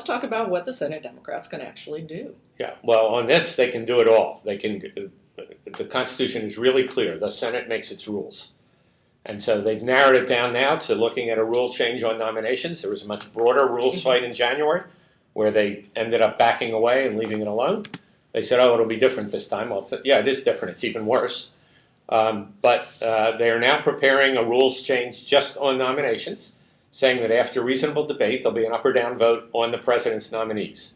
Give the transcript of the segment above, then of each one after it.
talk about what the Senate Democrats can actually do. Yeah, well, on this, they can do it all. The Constitution is really clear. The Senate makes its rules. And so they've narrowed it down now to looking at a rule change on nominations. There was a much broader rules fight in January where they ended up backing away and leaving it alone. They said, oh, it'll be different this time. Well, yeah, it is different. It's even worse. But they are now preparing a rules change just on nominations, saying that after reasonable debate, there'll be an up or down vote on the president's nominees.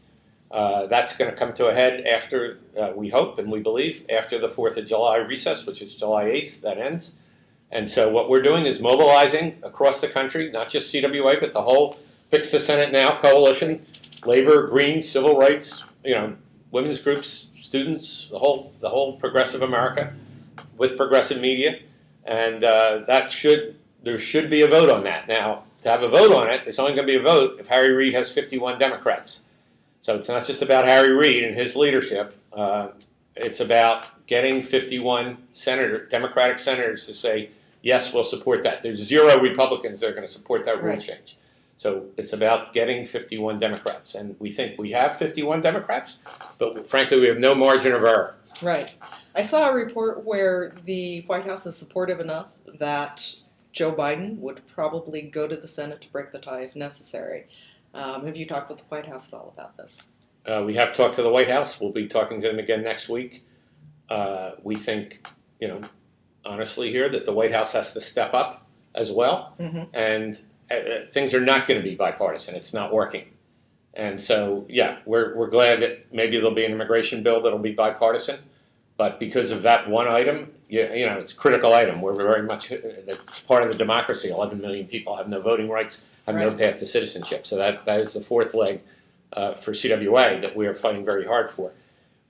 That's going to come to a head after, we hope and we believe, after the 4th of July recess, which is July 8th, that ends. And so what we're doing is mobilizing across the country, not just CWA, but the whole Fix the Senate Now coalition, labor, Greens, civil rights, women's groups, students, the whole progressive America with progressive media. And there should be a vote on that. Now, to have a vote on it, it's only going to be a vote if Harry Reid has 51 Democrats. So it's not just about Harry Reid and his leadership. It's about getting 51 Democratic senators to say, yes, we'll support that. There's 0 Republicans that are going to support that rule change. So it's about getting 51 Democrats. And we think we have 51 Democrats, but frankly, we have no margin of error. Right. I saw a report where the White House is supportive enough that Joe Biden would probably go to the Senate to break the tie if necessary. Have you talked with the White House at all about this? We have talked to the White House. We'll be talking to them again next week. We think, honestly here, that the White House has to step up as well. And things are not going to be bipartisan. It's not working. And so, yeah, we're glad that maybe there'll be an immigration bill that'll be bipartisan. But because of that one item, it's a critical item. We're very much, it's part of the democracy. 11 million people have no voting rights, have no path to citizenship. So that is the 4th leg for CWA that we are fighting very hard for.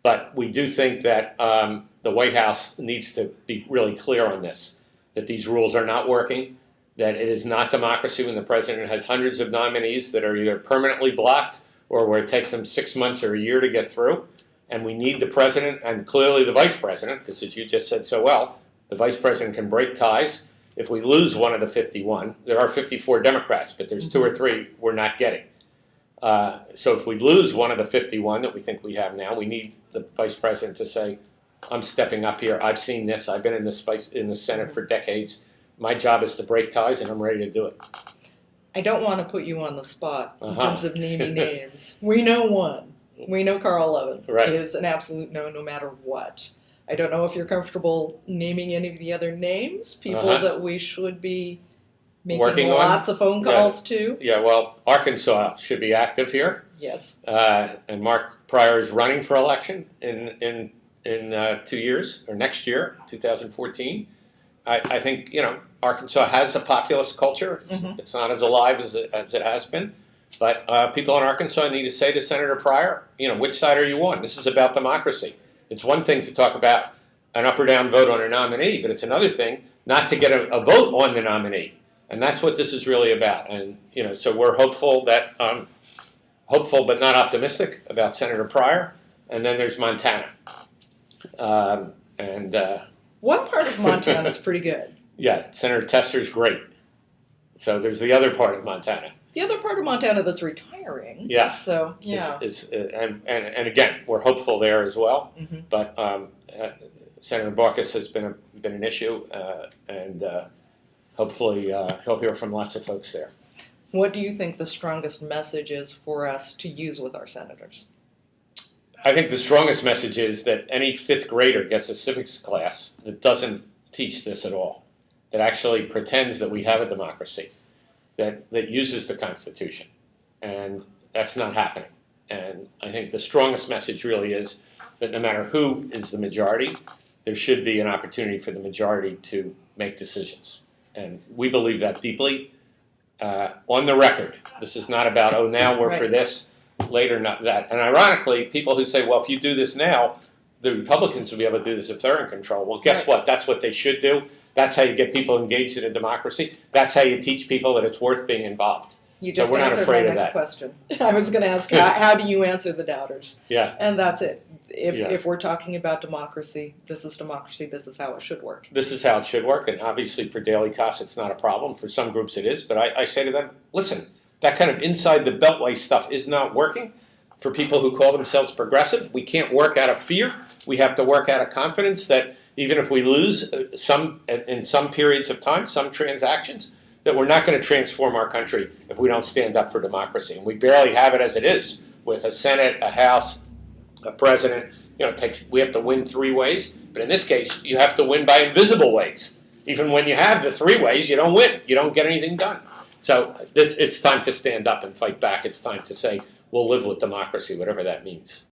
But we do think that the White House needs to be really clear on this, that these rules are not working, that it is not democracy when the president has hundreds of nominees that are either permanently blocked or where it takes them 6 months or a year to get through. And we need the president and clearly the vice president, because as you just said so well, the vice president can break ties. If we lose one of the 51, there are 54 Democrats, but there's 2 or 3 we're not getting. So if we lose one of the 51 that we think we have now, we need the vice president to say, I'm stepping up here. I've seen this. I've been in the Senate for decades. My job is to break ties, and I'm ready to do it. I don't want to put you on the spot in terms of naming names. We know one. We know Carl Levin is an absolute no matter what. I don't know if you're comfortable naming any of the other names, people that we should be making lots of phone calls to. Yeah, well, Arkansas should be active here. Yes. And Mark Pryor is running for election in 2 years, or next year, 2014. I think, Arkansas has a populist culture. It's not as alive as it has been. But people in Arkansas need to say to Senator Pryor, which side are you on? This is about democracy. It's one thing to talk about an up or down vote on a nominee, but it's another thing not to get a vote on the nominee. And that's what this is really about. And, so we're hopeful but not optimistic about Senator Pryor. And then there's Montana. One part of Montana is pretty good. Yeah, Senator Tester's great. So there's the other part of Montana. The other part of Montana that's retiring. Yeah. So, yeah. And again, we're hopeful there as well. But Senator Baucus has been an issue, and hopefully he'll hear from lots of folks there. What do you think the strongest message is for us to use with our senators? I think the strongest message is that any 5th grader gets a civics class that doesn't teach this at all, that actually pretends that we have a democracy, that uses the Constitution. And that's not happening. And I think the strongest message really is that no matter who is the majority, there should be an opportunity for the majority to make decisions. And we believe that deeply. On the record, this is not about, now we're for this, later not that. And ironically, people who say, well, if you do this now, the Republicans will be able to do this if they're in control. Well, guess what? That's what they should do. That's how you get people engaged in a democracy. That's how you teach people that it's worth being involved. You just answered my next question. I was going to ask, how do you answer the doubters? Yeah. And that's it. If we're talking about democracy, this is how it should work. This is how it should work. And obviously for daily costs, it's not a problem. For some groups it is. But I say to them, listen, that kind of inside the beltway stuff is not working for people who call themselves progressive. We can't work out of fear. We have to work out of confidence that even if we lose in some periods of time, some transactions, that we're not going to transform our country if we don't stand up for democracy. And we barely have it as it is, with a Senate, a House, a president. We have to win 3 ways. But in this case, you have to win by invisible ways. Even when you have the 3 ways, you don't win. You don't get anything done. So it's time to stand up and fight back. It's time to say, we'll live with democracy, whatever that means.